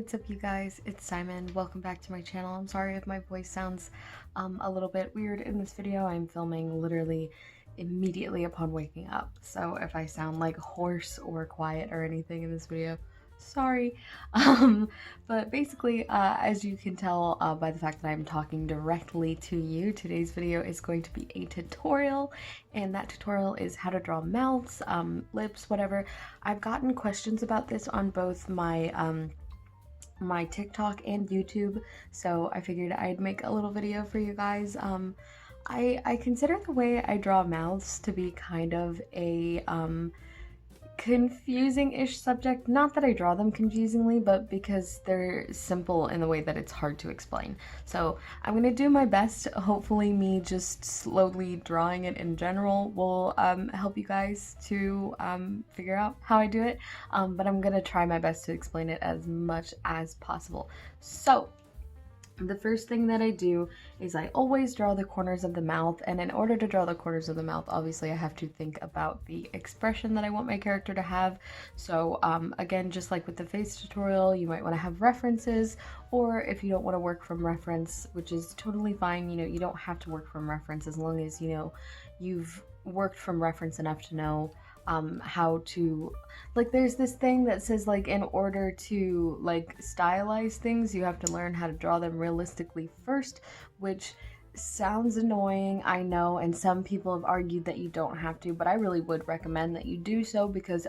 What's up, you guys? It's Simon. Welcome back to my channel. I'm sorry if my voice sounds a little bit weird in this video. I'm filming literally immediately upon waking up, so if I sound like hoarse or quiet or anything in this video, sorry. But basically, as you can tell by the fact that I'm talking directly to you, today's video is going to be a tutorial, and that tutorial is how to draw mouths, lips, whatever. I've gotten questions about this on both my TikTok and YouTube, so I figured I'd make a little video for you guys. I consider the way I draw mouths to be kind of a confusing-ish subject. Not that I draw them confusingly, but because they're simple in the way that it's hard to explain. So I'm gonna do my best. Hopefully me just slowly drawing it in general will help you guys to figure out how I do it, but I'm gonna try my best to explain it as much as possible. So the first thing that I do is I always draw the corners of the mouth, and in order to draw the corners of the mouth, obviously I have to think about the expression that I want my character to have. So again, just like with the face tutorial, you might want to have references, or if you don't want to work from reference, which is totally fine, you don't have to work from reference as long as you've worked from reference enough to know how to, like, there's this thing that says, like, in order to like stylize things, you have to learn how to draw them realistically first, which sounds annoying, I know, and some people have argued that you don't have to, but I really would recommend that you do so, because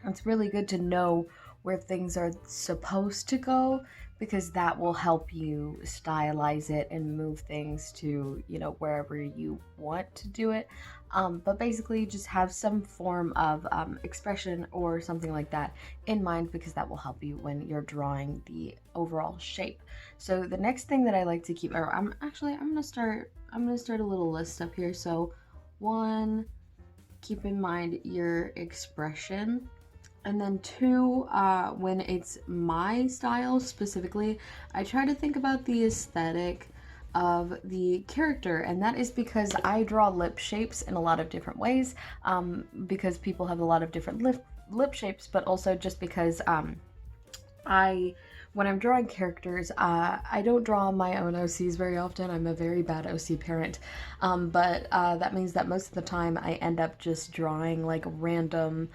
it's really good to know where things are supposed to go, because that will help you stylize it and move things to, wherever you want to do it. But basically just have some form of expression or something like that in mind, because that will help you when you're drawing the overall shape. So the next thing that I like to keep, or I'm gonna start a little list up here. So 1, keep in mind your expression. And then 2, when it's my style specifically, I try to think about the aesthetic of the character, and that is because I draw lip shapes in a lot of different ways, because people have a lot of different lip shapes, but also just because when I'm drawing characters, I don't draw my own OCs very often. I'm a very bad OC parent, but that means that most of the time I end up just drawing like random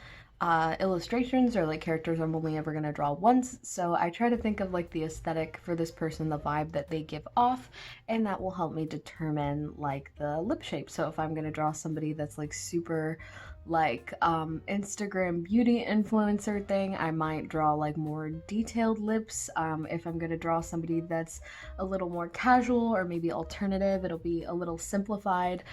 illustrations, or like characters I'm only ever gonna draw once. So I try to think of like the aesthetic for this person, the vibe that they give off, and that will help me determine like the lip shape. So if I'm gonna draw somebody that's like super like Instagram beauty influencer thing, I might draw like more detailed lips. If I'm gonna draw somebody that's a little more casual or maybe alternative, it'll be a little simplified.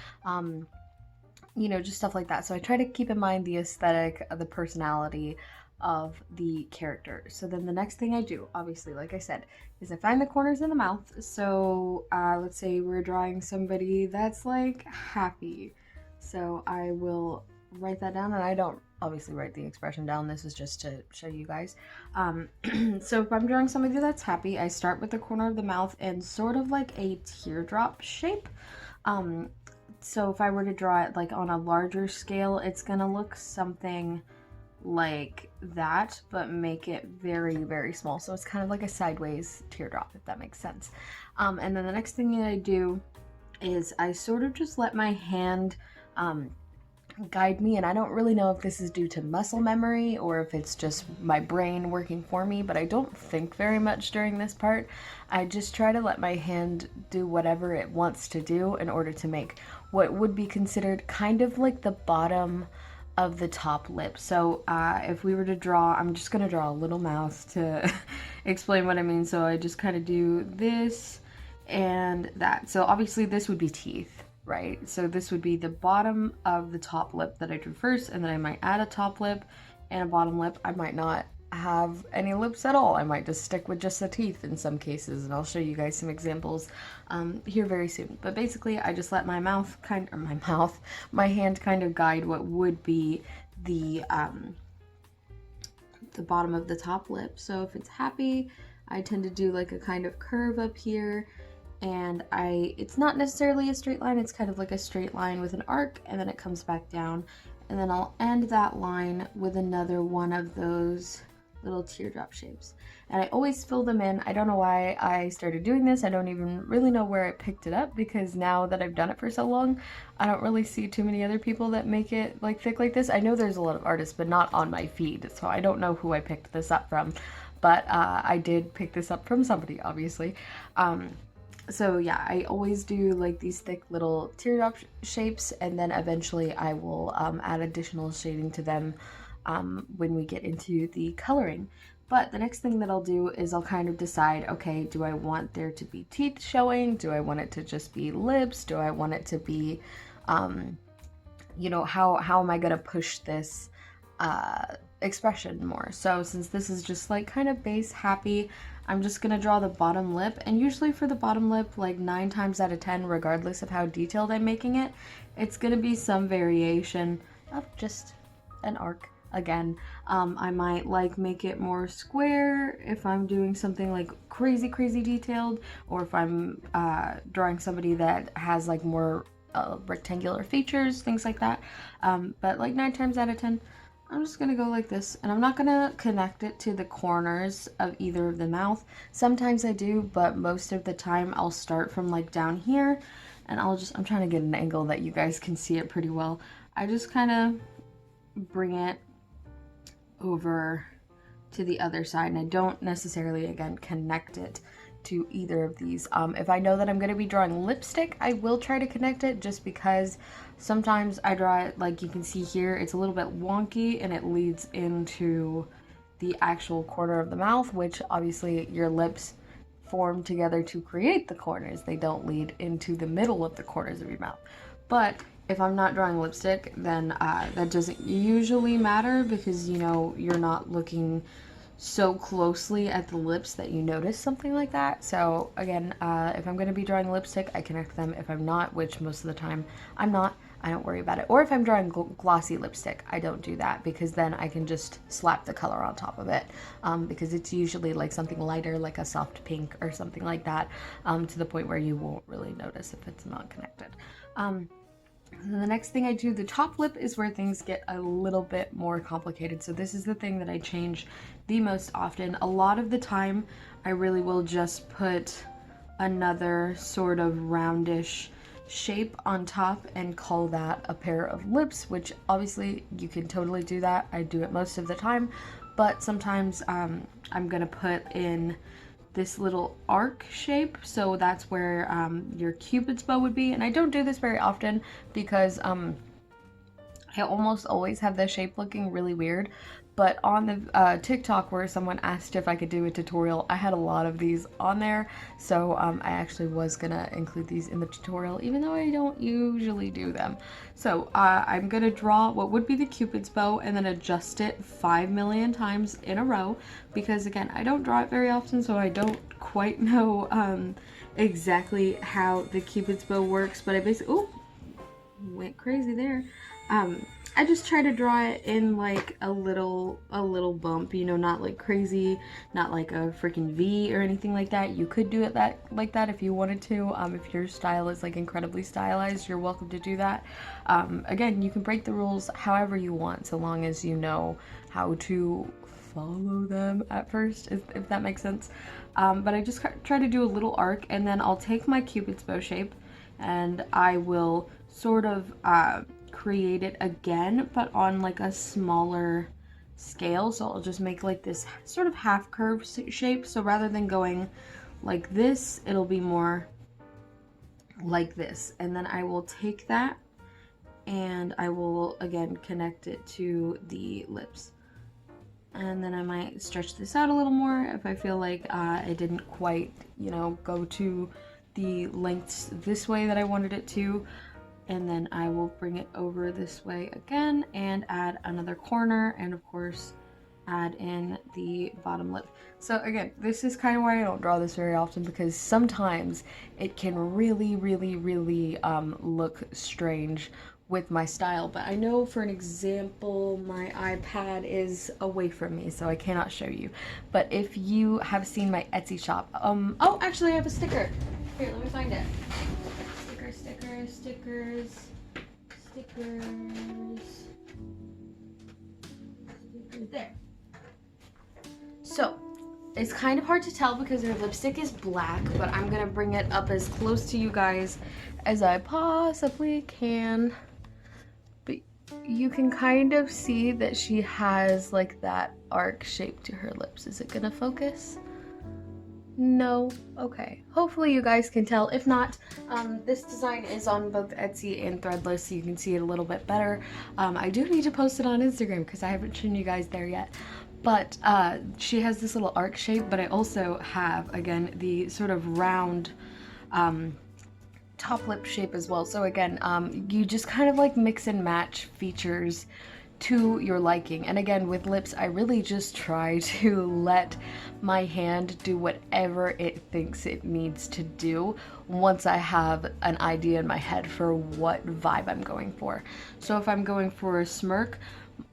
Just stuff like that. So I try to keep in mind the aesthetic, the personality of the character. So then the next thing I do, obviously, like I said, is I find the corners of the mouth. So let's say we're drawing somebody that's like happy. So I will write that down, and I don't obviously write the expression down. This is just to show you guys. So if I'm drawing somebody that's happy, I start with the corner of the mouth in sort of like a teardrop shape. So if I were to draw it like on a larger scale, it's gonna look something like that, but make it very, very small. So it's kind of like a sideways teardrop, if that makes sense. And then the next thing that I do is I sort of just let my hand guide me, and I don't really know if this is due to muscle memory or if it's just my brain working for me, but I don't think very much during this part. I just try to let my hand do whatever it wants to do in order to make what would be considered kind of like the bottom of the top lip. So if we were to draw, I'm just gonna draw a little mouth to explain what I mean. So I just kind of do this and that. So obviously this would be teeth, right? So this would be the bottom of the top lip that I drew first, and then I might add a top lip and a bottom lip. I might not have any lips at all. I might just stick with just the teeth in some cases, and I'll show you guys some examples here very soon. But basically I just let my hand kind of guide what would be the bottom of the top lip. So if it's happy, I tend to do like a kind of curve up here, and it's not necessarily a straight line, it's kind of like a straight line with an arc, and then it comes back down, and then I'll end that line with another one of those little teardrop shapes. And I always fill them in. I don't know why I started doing this. I don't even really know where I picked it up, because now that I've done it for so long, I don't really see too many other people that make it like thick like this. I know there's a lot of artists, but not on my feed, so I don't know who I picked this up from. But I did pick this up from somebody, obviously. So yeah, I always do like these thick little teardrop shapes, and then eventually I will add additional shading to them when we get into the coloring. But the next thing that I'll do is I'll kind of decide, okay, do I want there to be teeth showing? Do I want it to just be lips? Do I want it to be, you know, how am I gonna push this expression more? So since this is just like kind of base happy, I'm just gonna draw the bottom lip. And usually for the bottom lip, like 9 times out of 10, regardless of how detailed I'm making it, it's gonna be some variation of just an arc. Again, I might like make it more square if I'm doing something like crazy detailed, or if I'm drawing somebody that has like more rectangular features, things like that. But like 9 times out of 10, I'm just gonna go like this, and I'm not gonna connect it to the corners of either of the mouth. Sometimes I do, but most of the time I'll start from like down here, and I'm trying to get an angle that you guys can see it pretty well. I just kind of bring it over to the other side, and I don't necessarily, again, connect it to either of these. If I know that I'm going to be drawing lipstick, I will try to connect it, just because sometimes I draw it, like you can see here, it's a little bit wonky and it leads into the actual corner of the mouth, which obviously your lips form together to create the corners. They don't lead into the middle of the corners of your mouth. But if I'm not drawing lipstick, then that doesn't usually matter, because, you know, you're not looking so closely at the lips that you notice something like that. So again, if I'm going to be drawing lipstick, I connect them. If I'm not, which most of the time I'm not, I don't worry about it. Or if I'm drawing glossy lipstick, I don't do that, because then I can just slap the color on top of it, because it's usually like something lighter, like a soft pink or something like that, to the point where you won't really notice if it's not connected. And the next thing I do, the top lip, is where things get a little bit more complicated. So this is the thing that I change the most often. A lot of the time, I really will just put another sort of roundish shape on top and call that a pair of lips, which obviously you can totally do that. I do it most of the time, but sometimes I'm gonna put in this little arc shape, so that's where your cupid's bow would be. And I don't do this very often, because I almost always have this shape looking really weird. But on the TikTok, where someone asked if I could do a tutorial, I had a lot of these on there, so I actually was gonna include these in the tutorial, even though I don't usually do them. So I'm gonna draw what would be the cupid's bow, and then adjust it 5 million times in a row, because again, I don't draw it very often, so I don't quite know exactly how the cupid's bow works. But I basically, oh, went crazy there. I just try to draw it in like a little bump, you know, not like crazy, not like a freaking V or anything like that. You could do it like that if you wanted to. If your style is like incredibly stylized, you're welcome to do that. Again, you can break the rules however you want, so long as you know how to follow them at first, if that makes sense. But I just try to do a little arc, and then I'll take my cupid's bow shape, and I will sort of create it again, but on like a smaller scale. So I'll just make like this sort of half curve shape. So rather than going like this, it'll be more like this. And then I will take that, and I will again connect it to the lips. And then I might stretch this out a little more if I feel like it didn't quite, you know, go to the lengths this way that I wanted it to. And then I will bring it over this way again and add another corner, and of course add in the bottom lip. So again, this is kind of why I don't draw this very often, because sometimes it can really look strange with my style. But I know, for an example, my iPad is away from me, so I cannot show you. But if you have seen my Etsy shop, oh, actually I have a sticker. Here, let me find it. Stickers. There. It's kind of hard to tell because her lipstick is black, but I'm gonna bring it up as close to you guys as I possibly can. But you can kind of see that she has like that arc shape to her lips. Is it gonna focus? No? Okay. Hopefully you guys can tell. If not, this design is on both Etsy and Threadless, so you can see it a little bit better. I do need to post it on Instagram because I haven't shown you guys there yet. But she has this little arc shape, but I also have, again, the sort of round top lip shape as well. So again, you just kind of like mix and match features to your liking. And again, with lips, I really just try to let my hand do whatever it thinks it needs to do once I have an idea in my head for what vibe I'm going for. So if I'm going for a smirk,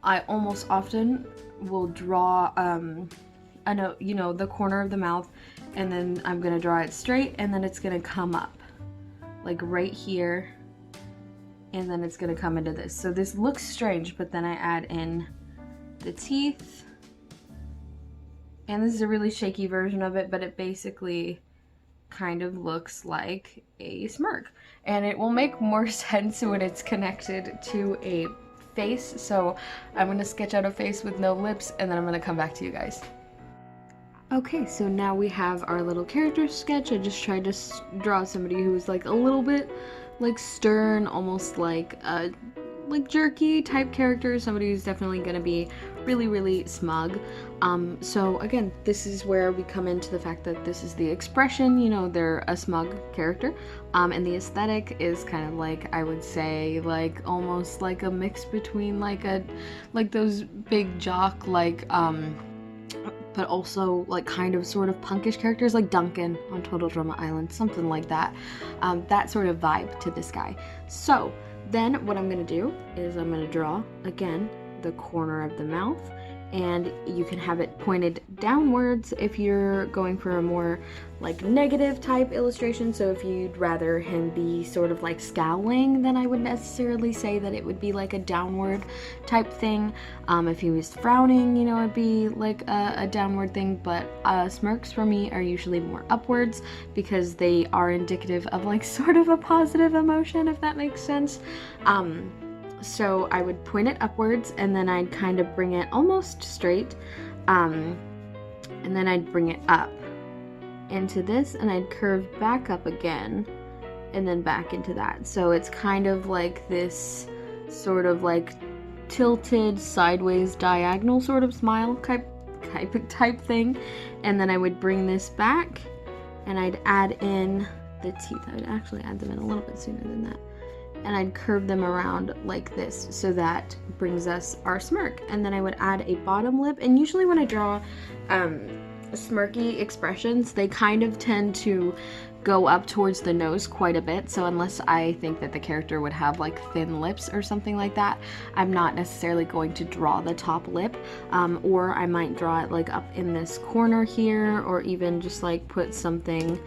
I almost often will draw the corner of the mouth, and then I'm gonna draw it straight, and then it's gonna come up like right here, and then it's gonna come into this. So this looks strange, but then I add in the teeth, and this is a really shaky version of it, but it basically kind of looks like a smirk, and it will make more sense when it's connected to a face. So I'm gonna sketch out a face with no lips, and then I'm gonna come back to you guys. Okay, so now we have our little character sketch. I just tried to draw somebody who's like a little bit like stern, almost like a jerky type character, somebody who's definitely gonna be really smug. So again, this is where we come into the fact that this is the expression, you know, they're a smug character, and the aesthetic is kind of like, I would say, like almost like a mix between like those big jock but also like kind of sort of punkish characters like Duncan on Total Drama Island, something like that. That sort of vibe to this guy. So then what I'm gonna do is I'm gonna draw, again, the corner of the mouth, and you can have it pointed downwards if you're going for a more like negative type illustration. So if you'd rather him be sort of like scowling, then I would necessarily say that it would be like a downward type thing. If he was frowning, you know, it'd be like a downward thing, but smirks for me are usually more upwards because they are indicative of like sort of a positive emotion, if that makes sense. So I would point it upwards, and then I'd kind of bring it almost straight, and then I'd bring it up into this, and I'd curve back up again, and then back into that. So it's kind of like this sort of like tilted sideways diagonal sort of smile type thing. And then I would bring this back, and I'd add in the teeth. I would actually add them in a little bit sooner than that. And I'd curve them around like this, so that brings us our smirk. And then I would add a bottom lip, and usually when I draw smirky expressions, they kind of tend to go up towards the nose quite a bit. So unless I think that the character would have like thin lips or something like that, I'm not necessarily going to draw the top lip, or I might draw it like up in this corner here, or even just like put something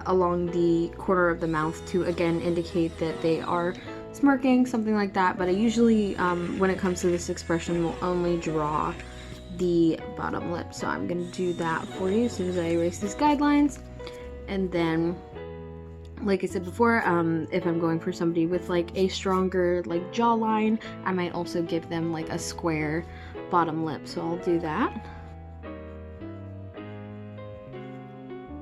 along the corner of the mouth to again indicate that they are smirking, something like that. But I usually, when it comes to this expression, will only draw the bottom lip. So I'm gonna do that for you as soon as I erase these guidelines. And then, like I said before, if I'm going for somebody with like a stronger like jawline, I might also give them like a square bottom lip. So I'll do that.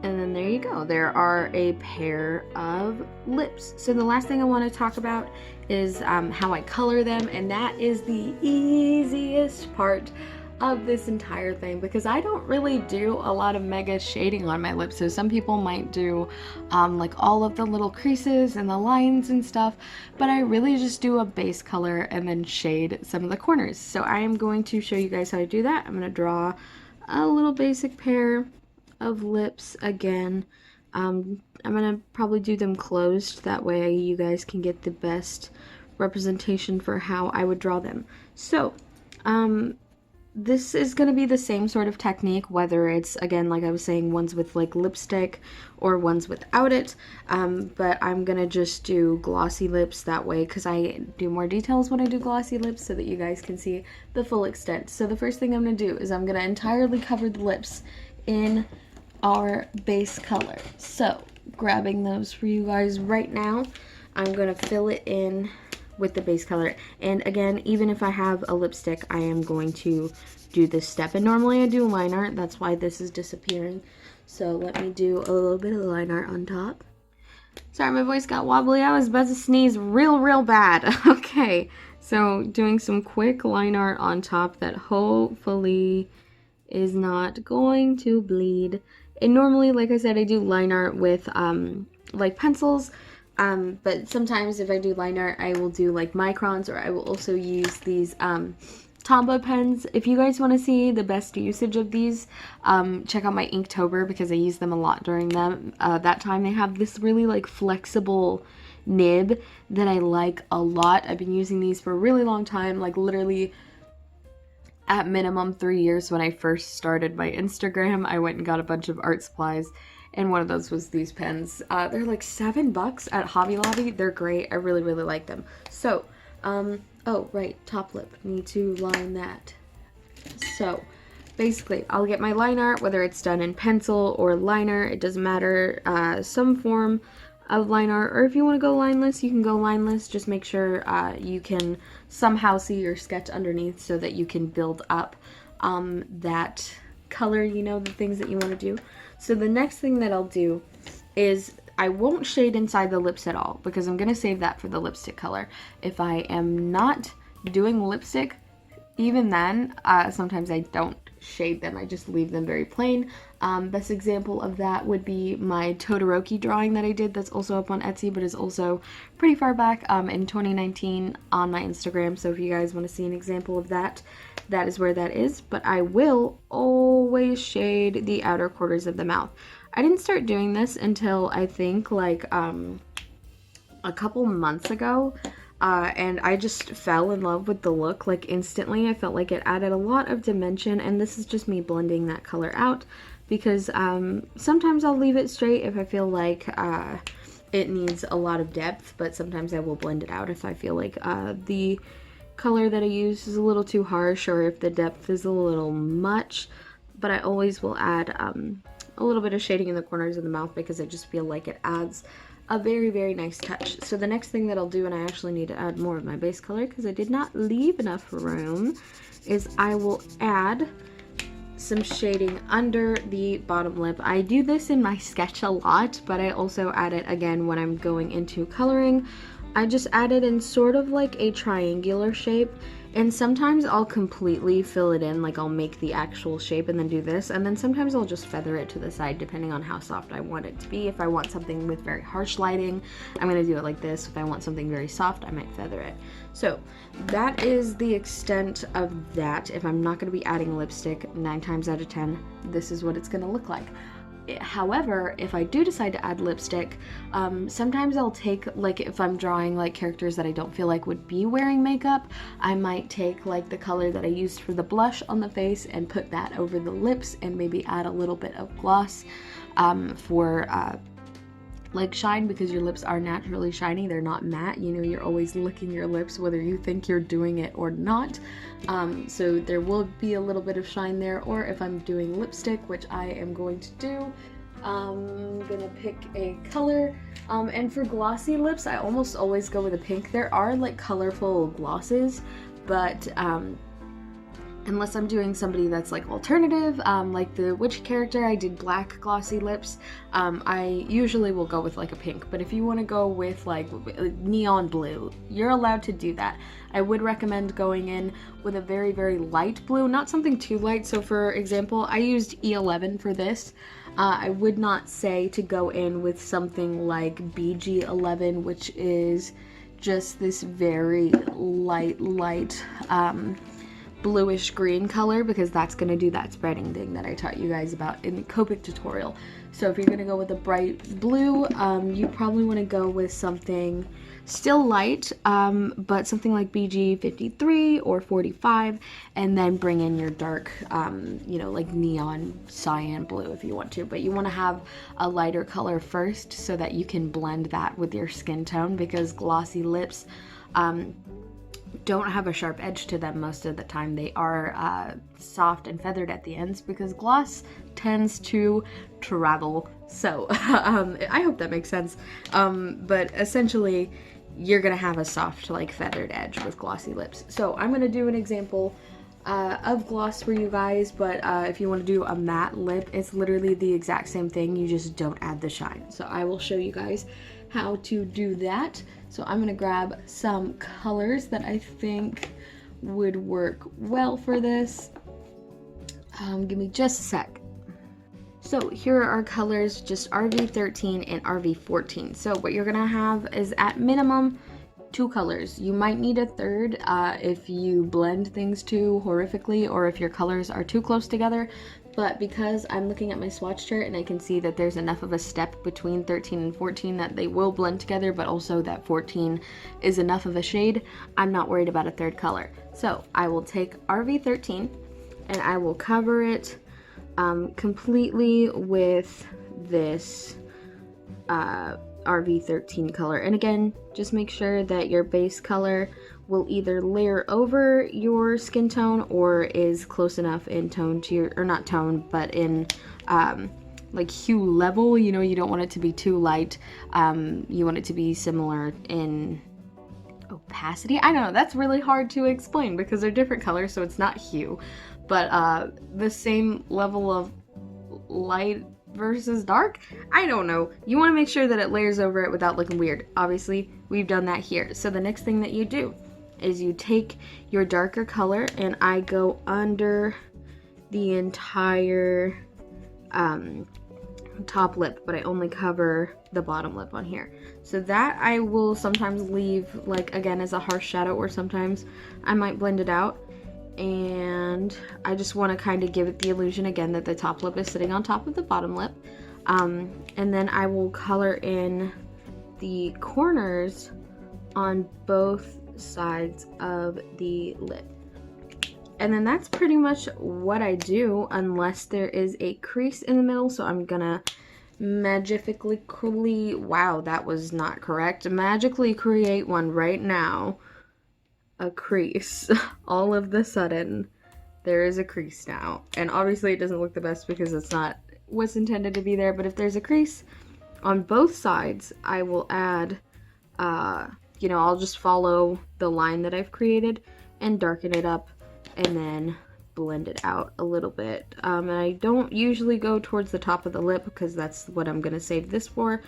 And then there you go. There are a pair of lips. So the last thing I want to talk about is how I color them, and that is the easiest part of this entire thing, because I don't really do a lot of mega shading on my lips. So some people might do like all of the little creases and the lines and stuff, but I really just do a base color and then shade some of the corners. So I am going to show you guys how to do that. I'm going to draw a little basic pair of lips again. I'm gonna probably do them closed, that way you guys can get the best representation for how I would draw them. So this is gonna be the same sort of technique, whether it's, again, like I was saying, ones with like lipstick or ones without it, but I'm gonna just do glossy lips that way, because I do more details when I do glossy lips so that you guys can see the full extent. So the first thing I'm gonna do is I'm gonna entirely cover the lips in our base color. So grabbing those for you guys right now, I'm gonna fill it in with the base color. And again, even if I have a lipstick, I am going to do this step. And normally I do line art, that's why this is disappearing. So let me do a little bit of line art on top. Sorry, my voice got wobbly. I was about to sneeze real bad. Okay, so doing some quick line art on top that hopefully is not going to bleed. And normally, like I said, I do line art with like pencils, but sometimes if I do line art, I will do like microns, or I will also use these Tombow pens. If you guys want to see the best usage of these, check out my Inktober, because I use them a lot during that time. They have this really like flexible nib that I like a lot. I've been using these for a really long time, like literally at minimum 3 years. When I first started my Instagram, I went and got a bunch of art supplies, and one of those was these pens. They're like $7 at Hobby Lobby. They're great. I really like them. So oh right, top lip, need to line that. So basically I'll get my line art, whether it's done in pencil or liner, it doesn't matter, some form of line art, or if you want to go lineless, you can go lineless. Just make sure you can somehow see your sketch underneath so that you can build up that color, you know, the things that you want to do. So the next thing that I'll do is I won't shade inside the lips at all, because I'm going to save that for the lipstick color. If I am not doing lipstick, even then, sometimes I don't shade them. I just leave them very plain. Best example of that would be my Todoroki drawing that I did, that's also up on Etsy, but is also pretty far back in 2019 on my Instagram. So if you guys want to see an example of that, that is where that is. But I will always shade the outer corners of the mouth. I didn't start doing this until I think like a couple months ago, and I just fell in love with the look like instantly. I felt like it added a lot of dimension, and this is just me blending that color out, because sometimes I'll leave it straight if I feel like it needs a lot of depth, but sometimes I will blend it out if I feel like the color that I use is a little too harsh, or if the depth is a little much. But I always will add a little bit of shading in the corners of the mouth, because I just feel like it adds a very nice touch. So the next thing that I'll do, and I actually need to add more of my base color because I did not leave enough room, is I will add some shading under the bottom lip. I do this in my sketch a lot, but I also add it again when I'm going into coloring. I just add it in sort of like a triangular shape, and sometimes I'll completely fill it in, like I'll make the actual shape and then do this, and then sometimes I'll just feather it to the side depending on how soft I want it to be. If I want something with very harsh lighting, I'm gonna do it like this. If I want something very soft, I might feather it. So that is the extent of that. If I'm not gonna be adding lipstick, 9 times out of 10, this is what it's gonna look like. However, if I do decide to add lipstick, sometimes I'll take, like if I'm drawing like characters that I don't feel like would be wearing makeup, I might take like the color that I used for the blush on the face and put that over the lips, and maybe add a little bit of gloss for like shine, because your lips are naturally shiny. They're not matte. You know, you're always licking your lips whether you think you're doing it or not. So there will be a little bit of shine there. Or if I'm doing lipstick, which I am going to do, I'm gonna pick a color. And for glossy lips, I almost always go with a pink. There are like colorful glosses, but unless I'm doing somebody that's like alternative, like the witch character, I did black glossy lips. I usually will go with like a pink, but if you want to go with like neon blue, you're allowed to do that. I would recommend going in with a very light blue, not something too light. So for example, I used E11 for this. I would not say to go in with something like BG11, which is just this very light bluish green color, because that's going to do that spreading thing that I taught you guys about in the Copic tutorial. So if you're going to go with a bright blue, you probably want to go with something still light, but something like BG 53 or 45, and then bring in your dark, you know, like neon cyan blue if you want to. But you want to have a lighter color first so that you can blend that with your skin tone, because glossy lips, don't have a sharp edge to them most of the time. They are soft and feathered at the ends because gloss tends to travel. So I hope that makes sense. But essentially, you're gonna have a soft, like, feathered edge with glossy lips. So I'm gonna do an example of gloss for you guys, but if you want to do a matte lip, it's literally the exact same thing. You just don't add the shine. So I will show you guys how to do that. So I'm gonna grab some colors that I think would work well for this. Give me just a sec. So here are our colors, just RV13 and RV14. So what you're gonna have is at minimum 2 colors. You might need a third if you blend things too horrifically or if your colors are too close together. But because I'm looking at my swatch chart and I can see that there's enough of a step between 13 and 14 that they will blend together, but also that 14 is enough of a shade, I'm not worried about a third color. So I will take RV13 and I will cover it completely with this RV13 color. And again, just make sure that your base color will either layer over your skin tone or is close enough in tone to your, or not tone, but in like hue level. You know, you don't want it to be too light. You want it to be similar in opacity. I don't know, that's really hard to explain because they're different colors, so it's not hue, but the same level of light versus dark. I don't know. You want to make sure that it layers over it without looking weird. Obviously, we've done that here. So the next thing that you do is you take your darker color and I go under the entire top lip, but I only cover the bottom lip on here. So that I will sometimes leave, like, again, as a harsh shadow, or sometimes I might blend it out. And I just want to kind of give it the illusion again that the top lip is sitting on top of the bottom lip. And then I will color in the corners on both sides of the lip. And then that's pretty much what I do, unless there is a crease in the middle. So I'm gonna magically, wow, that was not correct, magically create one right now. A crease. All of the sudden there is a crease now, and obviously it doesn't look the best because it's not what's intended to be there, but if there's a crease on both sides, I will add you know, I'll just follow the line that I've created and darken it up and then blend it out a little bit. And I don't usually go towards the top of the lip because that's what I'm gonna save this for,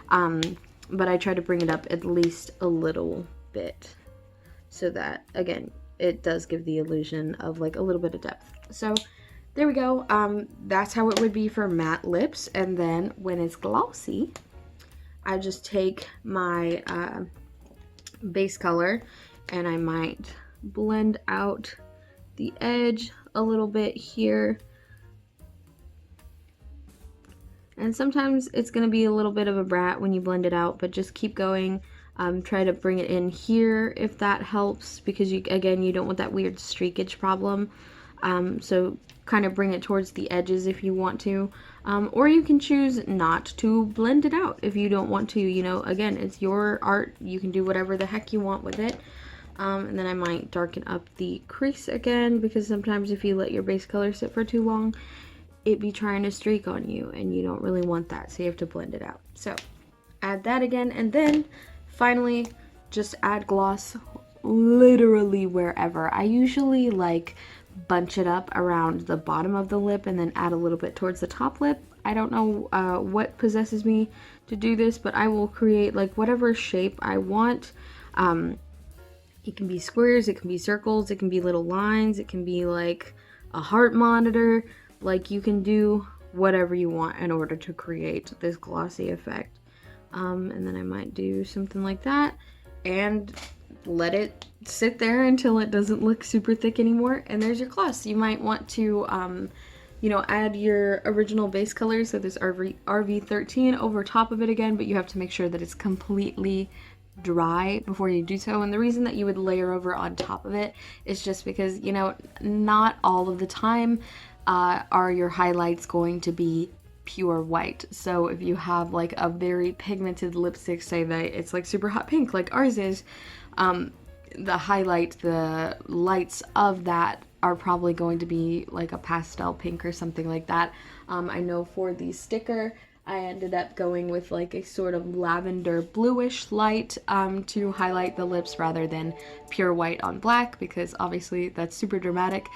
but I try to bring it up at least a little bit, so that, again, it does give the illusion of like a little bit of depth. So there we go. That's how it would be for matte lips. And then when it's glossy, I just take my base color and I might blend out the edge a little bit here. And sometimes it's going to be a little bit of a brat when you blend it out, but just keep going. Try to bring it in here if that helps, because you, again, you don't want that weird streakage problem. So kind of bring it towards the edges if you want to, or you can choose not to blend it out if you don't want to. You know, again, it's your art. You can do whatever the heck you want with it. And then I might darken up the crease again, because sometimes if you let your base color sit for too long, it be trying to streak on you, and you don't really want that, so you have to blend it out. So add that again, and then finally just add gloss literally wherever. I usually like bunch it up around the bottom of the lip and then add a little bit towards the top lip. I don't know what possesses me to do this, but I will create like whatever shape I want. It can be squares, it can be circles, it can be little lines, it can be like a heart monitor. Like, you can do whatever you want in order to create this glossy effect. And then I might do something like that and let it sit there until it doesn't look super thick anymore, and there's your gloss. You might want to you know, add your original base color, so this RV13 over top of it again, but you have to make sure that it's completely dry before you do so. And the reason that you would layer over on top of it is just because, you know, not all of the time are your highlights going to be pure white. So if you have like a very pigmented lipstick, say that it's like super hot pink like ours is, the highlight, the lights of that are probably going to be like a pastel pink or something like that. I know for the sticker, I ended up going with like a sort of lavender bluish light to highlight the lips rather than pure white on black, because obviously that's super dramatic.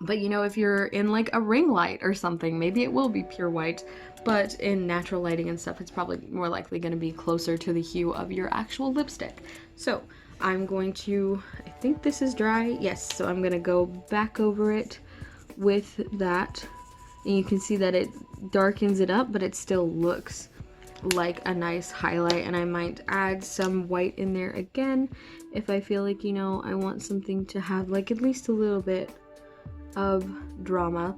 But you know, if you're in like a ring light or something, maybe it will be pure white, but in natural lighting and stuff, it's probably more likely going to be closer to the hue of your actual lipstick. So I'm going to, I think this is dry. Yes, so I'm going to go back over it with that. And you can see that it darkens it up, but it still looks like a nice highlight. And I might add some white in there again if I feel like, you know, I want something to have like at least a little bit of drama.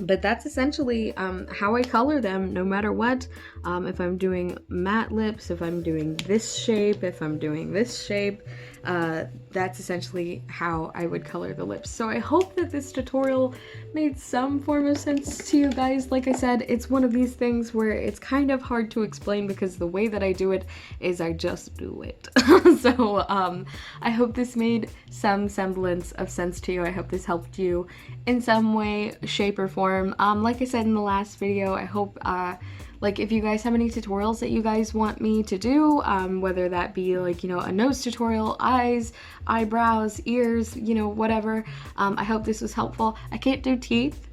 But that's essentially how I color them, no matter what. If I'm doing matte lips, if I'm doing this shape, if I'm doing this shape, that's essentially how I would color the lips. So I hope that this tutorial made some form of sense to you guys. Like I said, it's one of these things where it's kind of hard to explain because the way that I do it is I just do it. So I hope this made some semblance of sense to you. I hope this helped you in some way, shape, or form. Like I said in the last video, I hope like if you guys have any tutorials that you guys want me to do, whether that be like, you know, a nose tutorial, eyes, eyebrows, ears, you know, whatever, I hope this was helpful. I can't do teeth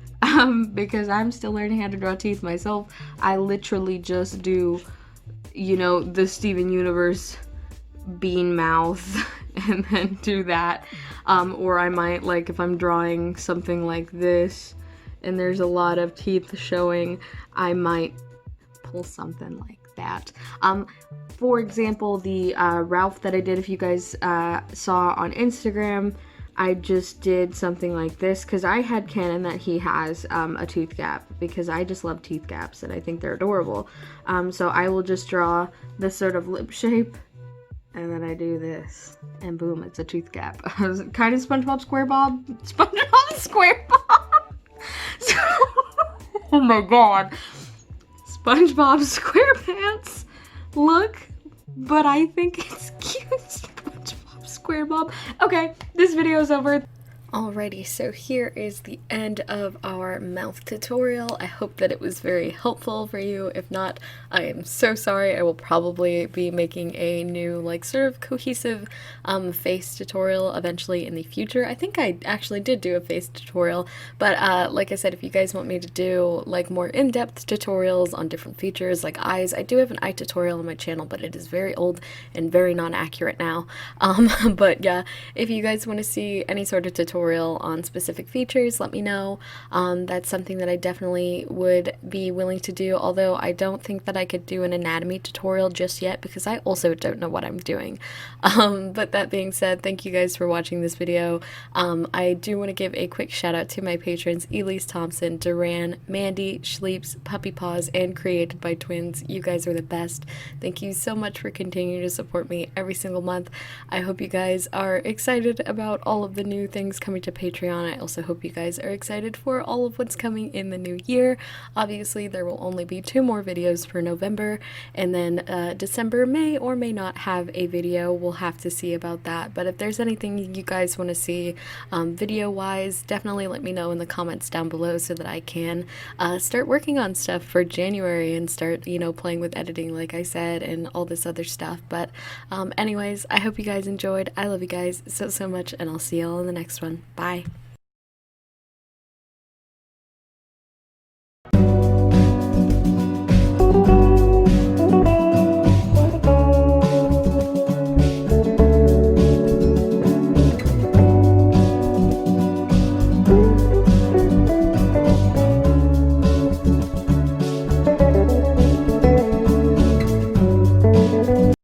because I'm still learning how to draw teeth myself. I literally just do, you know, the Steven Universe bean mouth and then do that. Or I might, like, if I'm drawing something like this and there's a lot of teeth showing, I might pull something like that. For example, the Ralph that I did, if you guys saw on Instagram, I just did something like this because I had canon that he has a tooth gap, because I just love teeth gaps and I think they're adorable. So I will just draw this sort of lip shape, and then I do this, and boom, it's a tooth gap. Kind of SpongeBob SquareBob. So, oh my god. SpongeBob SquarePants look, but I think it's cute. SpongeBob SquareBob. Okay, this video is over. Alrighty, so here is the end of our mouth tutorial. I hope that it was very helpful for you. If not, I am so sorry. I will probably be making a new, like, sort of cohesive face tutorial eventually in the future. I think I actually did do a face tutorial, but like I said, if you guys want me to do, like, more in-depth tutorials on different features, like eyes, I do have an eye tutorial on my channel, but it is very old and very non-accurate now. But yeah, if you guys want to see any sort of tutorial on specific features, let me know. That's something that I definitely would be willing to do, although I don't think that I could do an anatomy tutorial just yet because I also don't know what I'm doing. But that being said, thank you guys for watching this video. I do want to give a quick shout out to my patrons, Elise Thompson, Duran, Mandy, Schleeps, Puppy Paws, and Created by Twins. You guys are the best. Thank you so much for continuing to support me every single month. I hope you guys are excited about all of the new things coming to Patreon. I also hope you guys are excited for all of what's coming in the new year. Obviously, there will only be 2 more videos for November, and then December may or may not have a video. We'll have to see about that. But if there's anything you guys want to see video-wise, definitely let me know in the comments down below so that I can start working on stuff for January and start, you know, playing with editing, like I said, and all this other stuff. But anyways, I hope you guys enjoyed. I love you guys so much, and I'll see you all in the next one. Bye.